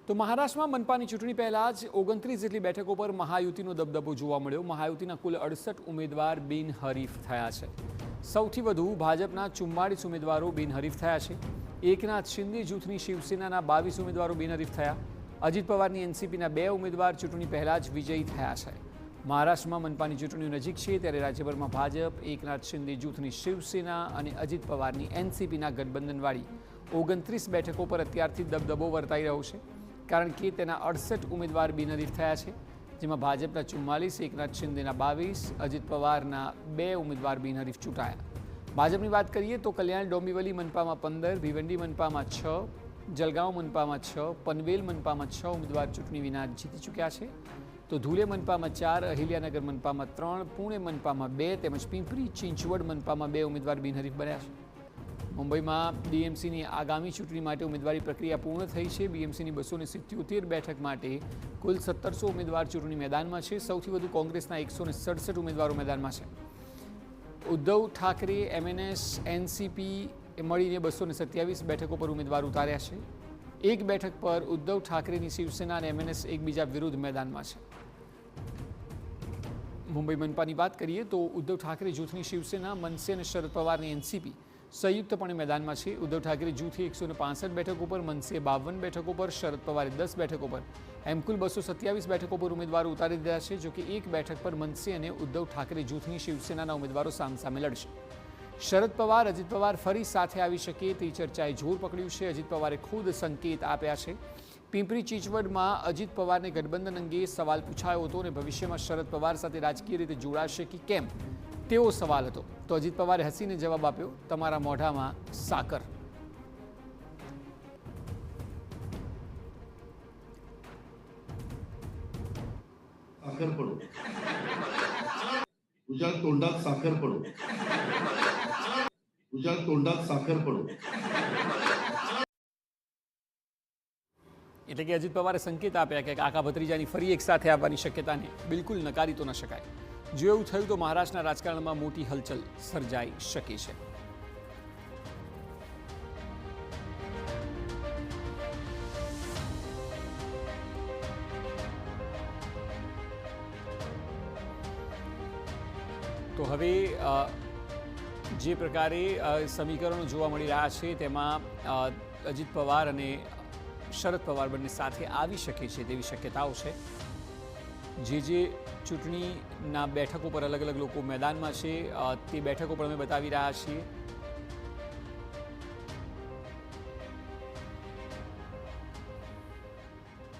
તો મહારાષ્ટ્રમાં મનપાની ચૂંટણી પહેલાં જ 29 જેટલી બેઠકો પર મહાયુતિનો દબદબો જોવા મળ્યો. મહાયુતિના કુલ 68 ઉમેદવાર બિનહરીફ થયા છે. સૌથી વધુ ભાજપના 44 ઉમેદવારો બિનહરીફ થયા છે. એકનાથ શિંદે જૂથની શિવસેનાના 22 ઉમેદવારો બિનહરીફ થયા. અજીત પવારની એનસીપીના 2 ઉમેદવાર ચૂંટણી પહેલાં જ વિજયી થયા છે. મહારાષ્ટ્રમાં મનપાની ચૂંટણીઓ નજીક છે ત્યારે રાજ્યભરમાં ભાજપ, એકનાથ શિંદે જૂથની શિવસેના અને અજીત પવારની એનસીપીના ગઠબંધનવાળી 29 બેઠકો પર અત્યારથી દબદબો વર્તાઈ રહ્યો છે, કારણ કે તેના 68 ઉમેદવાર બિનહરીફ થયા છે, જેમાં ભાજપના 44, એકનાથ શિંદેના 22, અજીત પવારના 2 ઉમેદવાર બિનહરીફ ચૂંટાયા. ભાજપની વાત કરીએ તો કલ્યાણ ડોંબિવલી મનપામાં 15, ભિવંડી મનપામાં 6, જલગાંવ મનપામાં 6, પનવેલ મનપામાં 6 ઉમેદવાર ચૂંટણી વિના જીતી ચૂક્યા છે. તો ધુલે મનપામાં 4, અહિલ્યાનગર મનપામાં 3, પુણે મનપામાં 2 તેમજ પિંપરી ચિંચવડ મનપામાં 2 ઉમેદવાર બિનહરીફ બન્યા છે. મુંબઈમાં બીએમસીની આગામી ચૂંટણી માટે ઉમેદવારી પ્રક્રિયા પૂર્ણ થઈ છે. બીએમસીની 277 બેઠક માટે કુલ 1700 ઉમેદવાર ચૂંટણી મેદાનમાં છે. સૌથી વધુ કોંગ્રેસના 167 ઉમેદવારો મેદાનમાં છે. ઉદ્ધવ ઠાકરે, એમએનએસ, એનસીપી મળીને 227 બેઠકો પર ઉમેદવાર ઉતાર્યા છે. એક બેઠક પર ઉદ્ધવ ઠાકરેની શિવસેના અને એમએનએસ એકબીજા વિરુદ્ધ મેદાનમાં છે. મુંબઈ મનપાની વાત કરીએ તો ઉદ્ધવ ઠાકરે જૂથની શિવસેના, મનસે અને શરદ પવારની એનસીપી સંયુક્તપણે મેદાનમાં છે. ઉદ્ધવ ઠાકરે જૂથે 165 બેઠકો પર, મનસે 52 બેઠકો પર, શરદ પવારે 10 બેઠકો પર એમ કુલ 227 બેઠકો પર ઉમેદવારો ઉતારી દીધા છે. જોકે એક બેઠક પર મનસે અને ઉદ્ધવ ઠાકરે જૂથની શિવસેનાના ઉમેદવારો સામસામે લડશે. શરદ પવાર, અજીત પવાર ફરી સાથે આવી શકે તે ચર્ચાએ જોર પકડ્યું છે. અજીત પવારે ખુદ સંકેત આપ્યા છે. પિંપરી ચિંચવડમાં અજીત પવારને ગઠબંધન અંગે સવાલ પૂછાયો હતો અને ભવિષ્યમાં શરદ પવાર સાથે રાજકીય રીતે જોડાશે કે કેમ તેવો સવાલ હતો. તો અજીત પવારે હસીને જવાબ આપ્યો, તમારા મોઢામાં સાકર. साखर पडो तुझ्या तोंडात साखर पडो तुझ्या तोंडात साखर पडो. એટલે કે અજીત પવારે સંકેત આપ્યા કે કાકા ભત્રીજાની ફરી એક સાથે આવવાની શક્યતાને બિલકુલ નકારી તો ન શકાય. જો એવું થયું તો મહારાષ્ટ્રના રાજકારણમાં મોટી હલચલ સર્જાઈ શકે છે. તો હવે જે પ્રકારે સમીકરણો જોવા મળી રહ્યા છે તેમાં અજીત પવાર અને શરદ પવાર બંને સાથે આવી શકે છે તેવી શક્યતાઓ છે. જે ચૂંટણીના બેઠકો પર અલગ અલગ લોકો મેદાનમાં છે તે બેઠકો પણ અમે બતાવી રહ્યા છીએ.